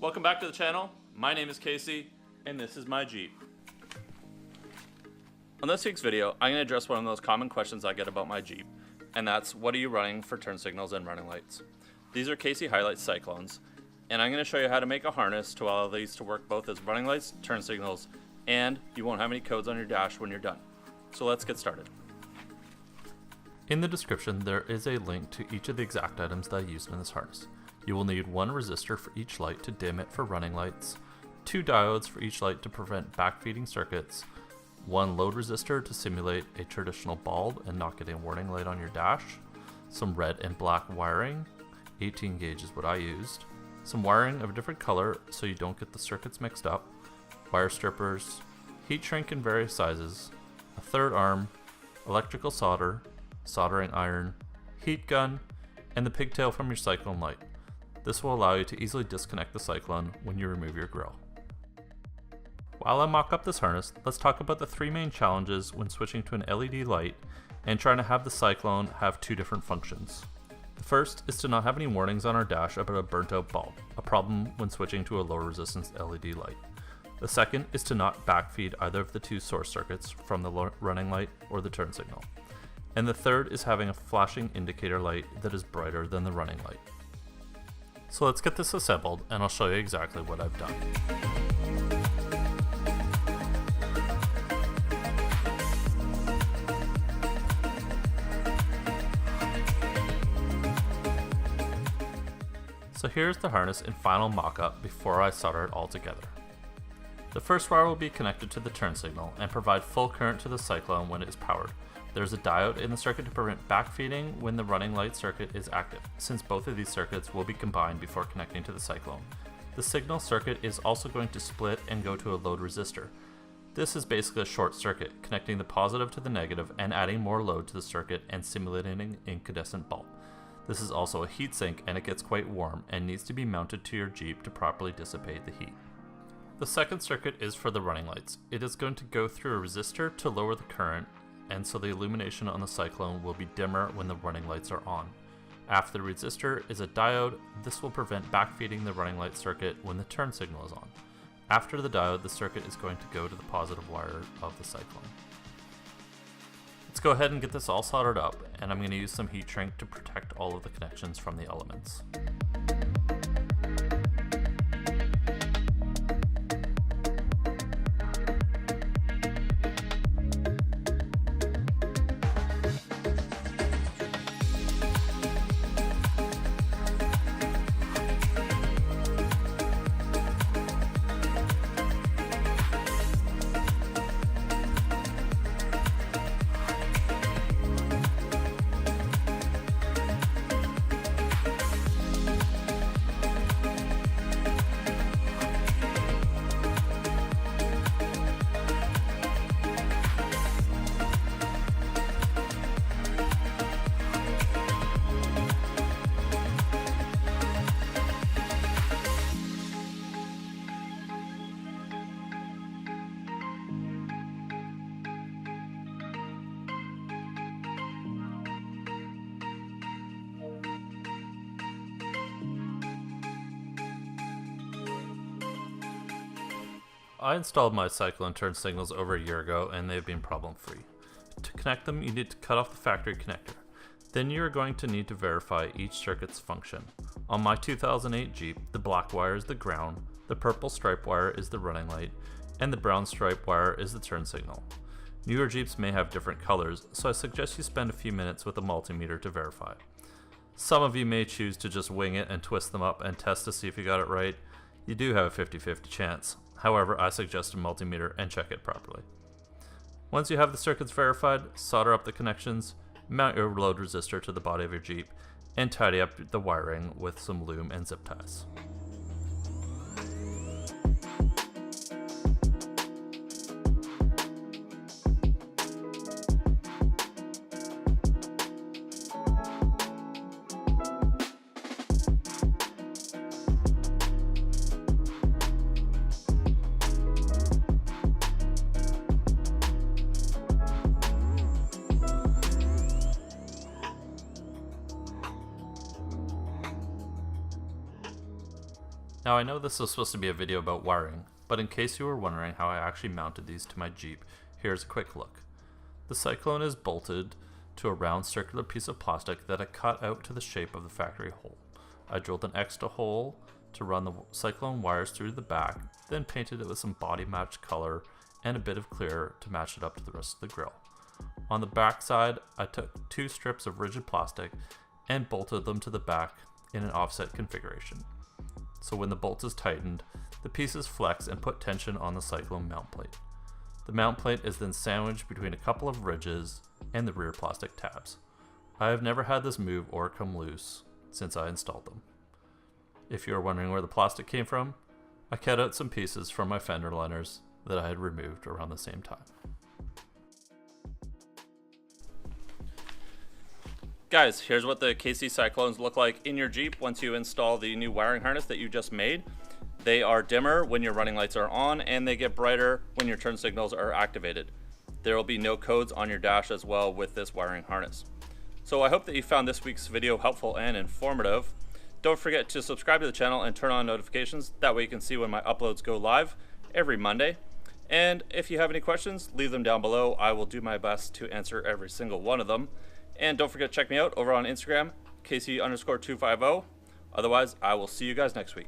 Welcome back to the channel. My name is KC, and this is my Jeep. On this week's video, I'm going to address one of those common questions I get about my Jeep, and that's what are you running for turn signals and running lights? These are KC HiLites Cyclones, and I'm going to show you how to make a harness to allow these to work both as running lights, turn signals, and you won't have any codes on your dash when you're done. So let's get started. In the description, there is a link to each of the exact items that I used in this harness. You will need one resistor for each light to dim it for running lights, 2 diodes for each light to prevent backfeeding circuits, 1 load resistor to simulate a traditional bulb and not get a warning light on your dash, some red and black wiring, 18 gauge is what I used, some wiring of a different color so you don't get the circuits mixed up, wire strippers, heat shrink in various sizes, a third arm, electrical solder, soldering iron, heat gun, and the pigtail from your Cyclone light. This will allow you to easily disconnect the Cyclone when you remove your grill. While I mock up this harness, let's talk about the 3 main challenges when switching to an LED light and trying to have the Cyclone have 2 different functions. The first is to not have any warnings on our dash about a burnt out bulb, a problem when switching to a low resistance LED light. The second is to not backfeed either of the 2 source circuits from the running light or the turn signal. And the third is having a flashing indicator light that is brighter than the running light. So let's get this assembled and I'll show you exactly what I've done. So here's the harness in final mock-up before I solder it all together. The first wire will be connected to the turn signal and provide full current to the Cyclone when it is powered. There's a diode in the circuit to prevent backfeeding when the running light circuit is active, since both of these circuits will be combined before connecting to the Cyclone. The signal circuit is also going to split and go to a load resistor. This is basically a short circuit, connecting the positive to the negative and adding more load to the circuit and simulating an incandescent bulb. This is also a heatsink and it gets quite warm and needs to be mounted to your Jeep to properly dissipate the heat. The second circuit is for the running lights. It is going to go through a resistor to lower the current, and so the illumination on the Cyclone will be dimmer when the running lights are on. After the resistor is a diode. This will prevent backfeeding the running light circuit when the turn signal is on. After the diode, the circuit is going to go to the positive wire of the Cyclone. Let's go ahead and get this all soldered up, and I'm going to use some heat shrink to protect all of the connections from the elements. I installed my Cyclone turn signals over a year ago and they've been problem free. To connect them, you need to cut off the factory connector. Then you are going to need to verify each circuit's function. On my 2008 Jeep, the black wire is the ground, the purple stripe wire is the running light, and the brown stripe wire is the turn signal. Newer Jeeps may have different colors, so I suggest you spend a few minutes with a multimeter to verify. Some of you may choose to just wing it and twist them up and test to see if you got it right. You do have a 50-50 chance. However, I suggest a multimeter and check it properly. Once you have the circuits verified, solder up the connections, mount your load resistor to the body of your Jeep, and tidy up the wiring with some loom and zip ties. Now I know this was supposed to be a video about wiring, but in case you were wondering how I actually mounted these to my Jeep, here's a quick look. The Cyclone is bolted to a round circular piece of plastic that I cut out to the shape of the factory hole. I drilled an extra hole to run the Cyclone wires through the back, then painted it with some body matched color and a bit of clear to match it up to the rest of the grill. On the back side, I took 2 strips of rigid plastic and bolted them to the back in an offset configuration. So when the bolt is tightened, the pieces flex and put tension on the Cyclone mount plate. The mount plate is then sandwiched between a couple of ridges and the rear plastic tabs. I have never had this move or come loose since I installed them. If you are wondering where the plastic came from, I cut out some pieces from my fender liners that I had removed around the same time. Guys, here's what the KC Cyclones look like in your Jeep once you install the new wiring harness that you just made. They are dimmer when your running lights are on, and they get brighter when your turn signals are activated. There will be no codes on your dash as well with this wiring harness. So I hope that you found this week's video helpful and informative. Don't forget to subscribe to the channel and turn on notifications. That way you can see when my uploads go live every Monday. And if you have any questions, leave them down below. I will do my best to answer every single one of them. And don't forget to check me out over on Instagram, KC_250. Otherwise, I will see you guys next week.